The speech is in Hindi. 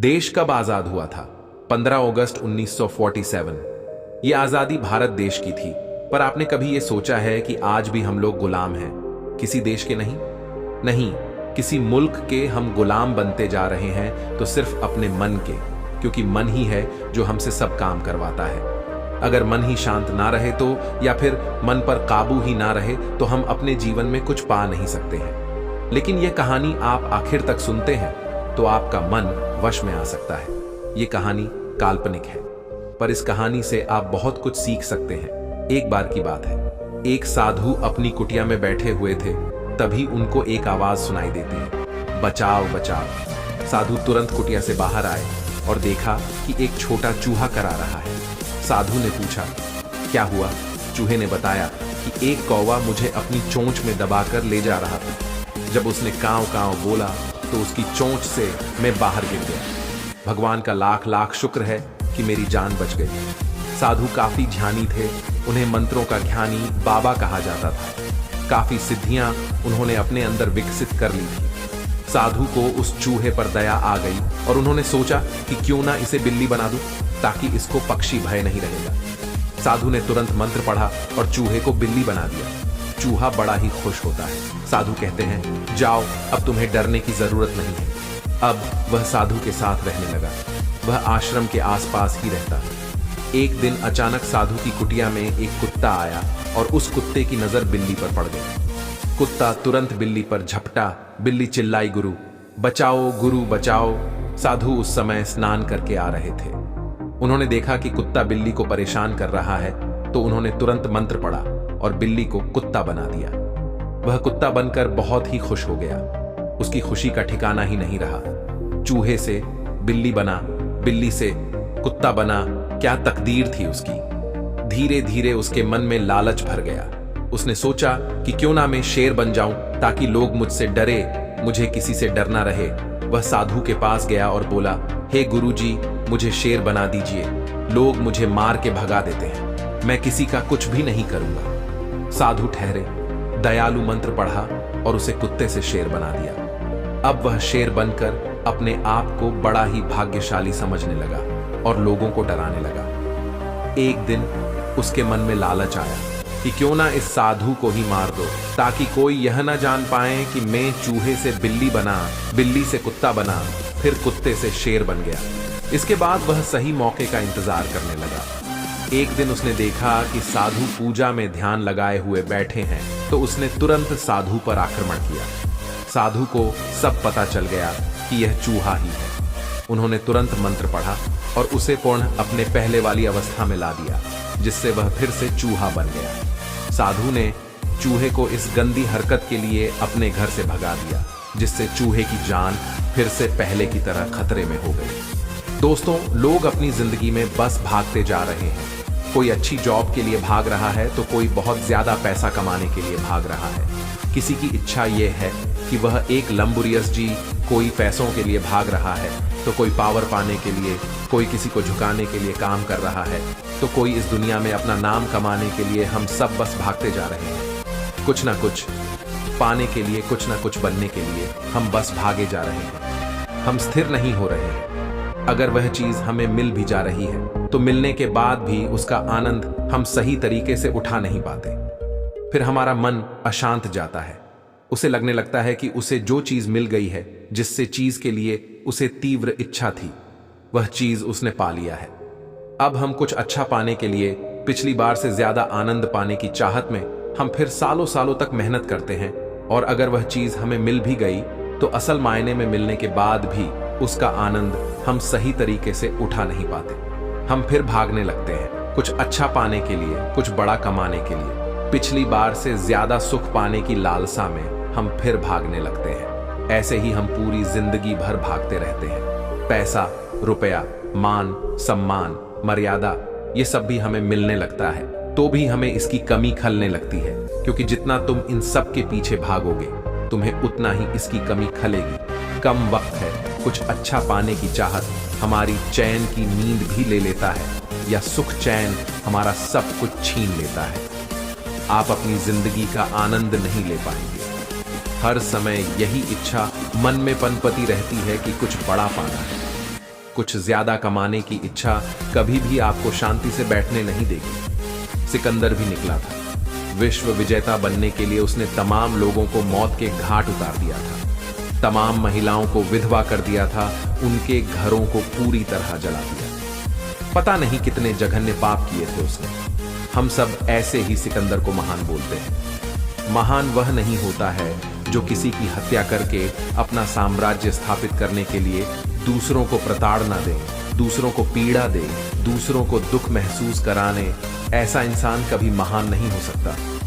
देश कब आजाद हुआ था? 15 अगस्त 1947। ये आजादी भारत देश की थी। पर आपने कभी ये सोचा है कि आज भी हम लोग गुलाम हैं? किसी देश के नहीं, नहीं, किसी मुल्क के हम गुलाम बनते जा रहे हैं, तो सिर्फ अपने मन के, क्योंकि मन ही है जो हमसे सब काम करवाता है। अगर मन ही शांत ना रहे तो, या फिर मन पर काबू ही ना रहे तो हम अपने जीवन में कुछ पा नहीं सकते हैं। लेकिन यह कहानी आप आखिर तक सुनते हैं तो आपका मन वश में आ सकता है। ये कहानी काल्पनिक है, पर इस कहानी से आप बहुत कुछ सीख सकते हैं। एक बार की बात है, एक साधु अपनी कुटिया में बैठे हुए थे। तभी उनको एक आवाज सुनाई देती है, बचाओ बचाओ। साधु तुरंत कुटिया से बाहर आए और देखा कि एक छोटा चूहा करा रहा है। साधु ने पूछा, क्या हुआ? चूहे ने बताया कि एक कौवा मुझे अपनी चोंच में दबाकर ले जा रहा था। जब उसने कांव कांव बोला तो उसकी चोंच से मैं बाहर गिर गया। भगवान का लाख लाख शुक्र है कि मेरी जान बच गई। साधु काफी ध्यानी थे, उन्हें मंत्रों का ज्ञानी बाबा कहा जाता था। काफी सिद्धियां उन्होंने अपने अंदर विकसित कर ली थी। साधु को उस चूहे पर दया आ गई और उन्होंने सोचा कि क्यों ना इसे बिल्ली बना दूं, ताकि इसको पक्षी भय नहीं रहेगा। साधु ने तुरंत मंत्र पढ़ा और चूहे को बिल्ली बना दिया। चूहा बड़ा ही खुश होता है। साधु कहते हैं, जाओ, अब तुम्हें डरने की जरूरत नहीं है। अब वह साधु के साथ रहने लगा। वह आश्रम के आसपास ही रहता। एक दिन अचानक साधु की कुटिया में एक कुत्ता आया और उस कुत्ते की नजर बिल्ली पर पड़ गई। कुत्ता तुरंत बिल्ली पर झपटा। बिल्ली चिल्लाई, गुरु बचाओ, गुरु बचाओ। साधु उस समय स्नान करके आ रहे थे। उन्होंने देखा कि कुत्ता बिल्ली को परेशान कर रहा है, तो उन्होंने तुरंत मंत्र पढ़ा और बिल्ली को कुत्ता बना दिया। वह कुत्ता बनकर बहुत ही खुश हो गया। उसकी खुशी का ठिकाना ही नहीं रहा। चूहे से बिल्ली बना, बिल्ली से कुत्ता बना, क्या तकदीर थी उसकी। धीरे धीरे उसके मन में लालच भर गया। उसने सोचा कि क्यों ना मैं शेर बन जाऊं, ताकि लोग मुझसे डरे, मुझे किसी से डर ना रहे। वह साधु के पास गया और बोला, हे गुरुजी, मुझे शेर बना दीजिए। लोग मुझे मार के भगा देते हैं, मैं किसी का कुछ भी नहीं करूंगा। साधु ठहरे, दयालु मंत्र पढ़ा और उसे कुत्ते से शेर बना दिया। अब वह शेर बनकर अपने आप को बड़ा ही भाग्यशाली समझने लगा और लोगों को डराने लगा। एक दिन उसके मन में लालच आया कि क्यों ना इस साधु को ही मार दो, ताकि कोई यह ना जान पाए कि मैं चूहे से बिल्ली बना, बिल्ली से कुत्ता बना, फिर कुत्ते से शेर बन गया। इसके बाद वह सही मौके का इंतजार करने लगा। एक दिन उसने देखा कि साधु पूजा में ध्यान लगाए हुए बैठे हैं, तो उसने तुरंत साधु पर आक्रमण किया। साधु को सब पता चल गया कि यह चूहा ही है। उन्होंने तुरंत मंत्र पढ़ा और उसे पुनः अपने पहले वाली अवस्था में ला दिया, जिससे वह फिर से चूहा बन गया। साधु ने चूहे को इस गंदी हरकत के लिए अपने घर से भगा दिया, जिससे चूहे की जान फिर से पहले की तरह खतरे में हो गई। दोस्तों, लोग अपनी जिंदगी में बस भागते जा रहे हैं। कोई अच्छी जॉब के लिए भाग रहा है तो कोई बहुत ज्यादा पैसा कमाने के लिए भाग रहा है। किसी की इच्छा यह है कि वह एक लंबुरियस जी, कोई पैसों के लिए भाग रहा है तो कोई पावर पाने के लिए, कोई किसी को झुकाने के लिए काम कर रहा है, तो कोई इस दुनिया में अपना नाम कमाने के लिए। हम सब बस भागते जा रहे हैं, कुछ ना कुछ पाने के लिए, कुछ ना कुछ बनने के लिए हम बस भागे जा रहे हैं। हम स्थिर नहीं हो रहे हैं। अगर वह चीज हमें मिल भी जा रही है तो मिलने के बाद भी उसका आनंद हम सही तरीके से उठा नहीं पाते। फिर हमारा मन अशांत जाता है। उसे लगने लगता है कि उसे जो चीज मिल गई है, जिससे चीज के लिए उसे तीव्र इच्छा थी, वह चीज उसने पा लिया है। अब हम कुछ अच्छा पाने के लिए, पिछली बार से ज्यादा आनंद पाने की चाहत में हम फिर सालों सालों तक मेहनत करते हैं, और अगर वह चीज हमें मिल भी गई तो असल मायने में मिलने के बाद भी उसका आनंद हम सही तरीके से उठा नहीं पाते। हम फिर भागने लगते हैं, कुछ अच्छा पाने के लिए, कुछ बड़ा कमाने के लिए। पिछली बार से ज्यादा सुख पाने की लालसा में हम फिर भागने लगते हैं। ऐसे ही हम पूरी जिंदगी भर भागते रहते हैं। पैसा, रुपया, मान, सम्मान, मर्यादा, ये सब भी हमें मिलने लगता है, तो भी हमें इसकी कमी खलने लगती है, क्योंकि जितना तुम इन सब के पीछे भागोगे, तुम्हें उतना ही इसकी कमी खलेगी। कम वक्त है, कुछ अच्छा पाने की चाहत हमारी चैन की नींद भी ले लेता है, या सुख चैन हमारा सब कुछ छीन लेता है। आप अपनी जिंदगी का आनंद नहीं ले पाएंगे। हर समय यही इच्छा मन में पनपती रहती है कि कुछ बड़ा पाना है, कुछ ज्यादा कमाने की इच्छा कभी भी आपको शांति से बैठने नहीं देगी। सिकंदर भी निकला था। विश्व विजेता बनने के लिए उसने तमाम लोगों को मौत के घाट उतार दिया था। तमाम महिलाओं को विधवा कर दिया था, उनके घरों को पूरी तरह जला दिया। पता नहीं कितने जघन्य पाप किए थे उसने। हम सब ऐसे ही सिकंदर को महान बोलते हैं। महान वह नहीं होता है जो किसी की हत्या करके अपना साम्राज्य स्थापित करने के लिए दूसरों को प्रताड़ना दे, दूसरों को पीड़ा दे, दूसरों को दुख महसूस कराने। ऐसा इंसान कभी महान नहीं हो सकता।